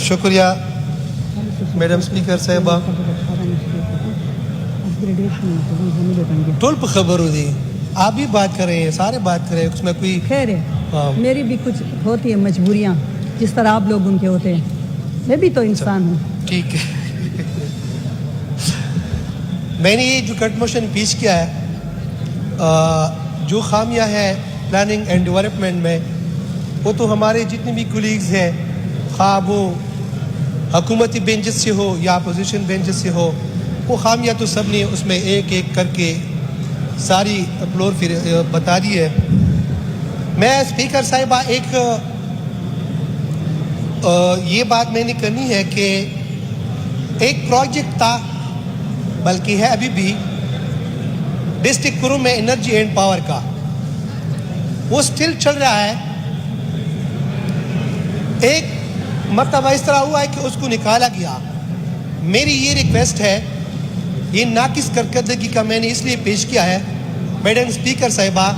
شکریہ madam speaker صاحبہ tool پہ خبر ہو دی آپ بھی بات کر رہے ہیں سارے بات کر رہے ہیں اس میں کوئی خیر ہے میری بھی کچھ ہوتی ہے مجبوریاں جس طرح آپ لوگ ان کے ہوتے ہیں میں بھی تو انسان ہوں ٹھیک ہے میں نے یہ جو کٹ موشن پیش کیا ہے جو خامیاں ہے پلاننگ اینڈ ڈیولپمنٹ میں وہ تو ہمارے جتنے بھی کولیگز ہیں خواہ وہ حکومتی بینچز سے ہو یا اپوزیشن بینچز سے ہو وہ خامیاں تو سب نے اس میں ایک ایک کر کے ساری فلور پھر بتا دی ہے. میں اسپیکر صاحبہ ایک یہ بات میں نے کرنی ہے کہ ایک پروجیکٹ تھا بلکہ ہے ابھی بھی ڈسٹرکٹ کرو میں انرجی اینڈ پاور کا وہ سٹل چل رہا ہے. ایک مرتبہ اس طرح ہوا ہے کہ اس کو نکالا گیا. میری یہ ریکویسٹ ہے یہ ناقص کارکردگی کا میں نے اس لیے پیش کیا ہے میڈم اسپیکر صاحبہ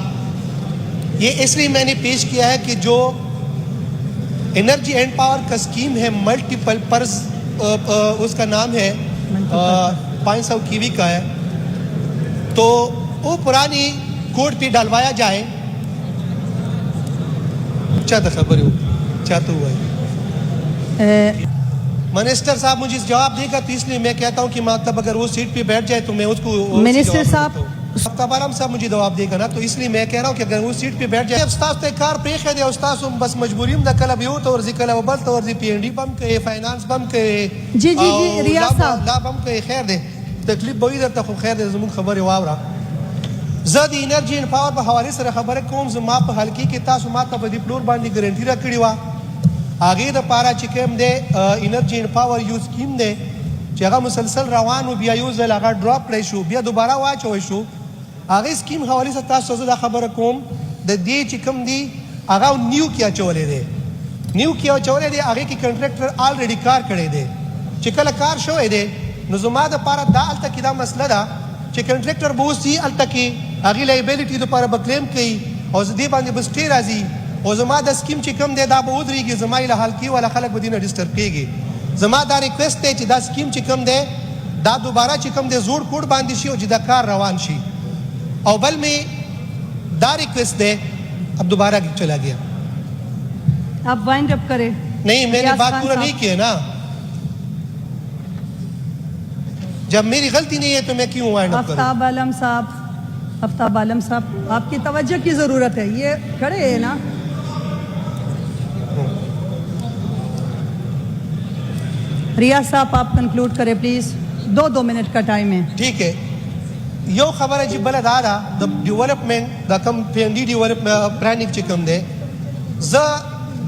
یہ اس لیے میں نے پیش کیا ہے کہ جو انرجی اینڈ پاور کا اسکیم ہے ملٹیپل پرز اس کا نام ہے 500 کیوی کا ہے تو وہ پرانی کوڈ پہ ڈالوایا جائے. چاہتا خبر ہو چاہتا ہوا ہے منسٹر صاحب مجھے جواب دے گا تو اس لیے میں کہتا ہوں کہ مطلب اگر وہ سیٹ پہ بیٹھ جائے تو میں اس کو منسٹر صاحب ہفتہ بارم صاحب مجھے جواب دے گا نا تو اس لیے میں کہہ رہا ہوں کہ اگر وہ سیٹ پہ بیٹھ جائے استاد تے کار پریخ ہے استاد بس مجبوریم دا کلا بیو تو ورزی کلا وبل تو ورزی پی این ڈی بم کے فائنانس بم کے جی ریاض صاحب لا بم کے خیر دے تکلیف بوئی در تخو خیر دے زمون خبر واورا زدی انرجی اینڈ پاور په حواله سره خبره کوم زما په حلقې کې تاسو ما ته په دې پلور باندې ګارنټي راکړې وه هغې دپاره چې کوم دی انرجي اینډ پاور یو سکیم دی چې هغه مسلسل روان و بیا یو ځل هغه ډراپ کړی شو بیا دوباره واچوی شو هغې سکیم حوالې سره تاسو زه دا خبره کوم د دې چې کوم دی هغه نیو کې اچولی دی نیو کې اچولی دی هغې کې کنټرکټر آلریډي کار کړی دی چې کله کار شوی دی نو زما دپاره دا هلته کې دا مسله ده چې کنټرکټر به اوس یي هلته کې هغې لایبیلیټي دپاره به کلیم کوي او دې باندې به سټې راځي او زما دا سکیم چې کوم دی دا به ودرېږي زما یې له حلقې والا خلک به دې نه ډسټرب کېږي. زما دا ریکویسټ دی چې دا سکیم چې کوم دی دا دوباره چې کوم دی زوړ کوډ باندې شي او چې دا کار روان شي. او بل میں دا ریکویسٹ دی اب دوبارہ چلا گیا آپ وائنڈ اپ کریں. نہیں میں نے بات پورا نہیں کیا نا جب میری غلطی نہیں ہے تو میں کیوں وائنڈ اپ کروں. آفتاب عالم صاحب آپ کی توجہ کی ضرورت ہے یہ کھڑے ہیں نا. ریاض صاحب آپ کنکلوڈ کریں پلیز 2 منٹ کا ٹائم ہے. ٹھیک ہے یو خبر ہے جی بله دا ده د ډیولپمنټ دا کم پی این ډي ډیولپمنټ پلانینګ چې کوم دی زه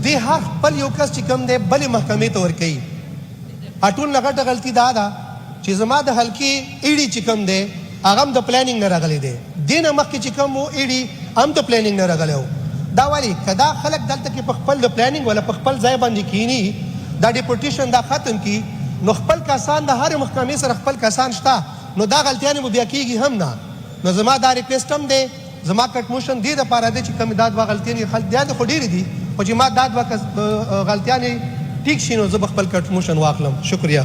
دې هر خپل یو کس چې کوم دی بلې محکمې ته ورکوي. ټول نه غټه غلطي دا ده چې زما د حلقې ایډي چې کوم دی هغه هم د پلانینګ نه راغلی دی دې نه مخکې چې کوم و ایډي هم د پلانینګ نه راغلی و. دا ولې که دا خلک دلته کې په خپل د پلانینګ ولا په خپل ځای باندې کینی دا ډیپوټیشن دا ختم کی نو خپل کسان د هرې محکمې سره خپل کسان شته نو دا غلطیانې به بیا کېږي هم نه. نو زما دا ریکویسټ هم دی زما کټ موشن دې دپاره دی چې کومې دا دوه غلطیانې خلک خو ډېرې دي خو چې ما دا دوه غلطیانې ټیک شي نو زه به خپل کټ موشن واخلم. شکریہ.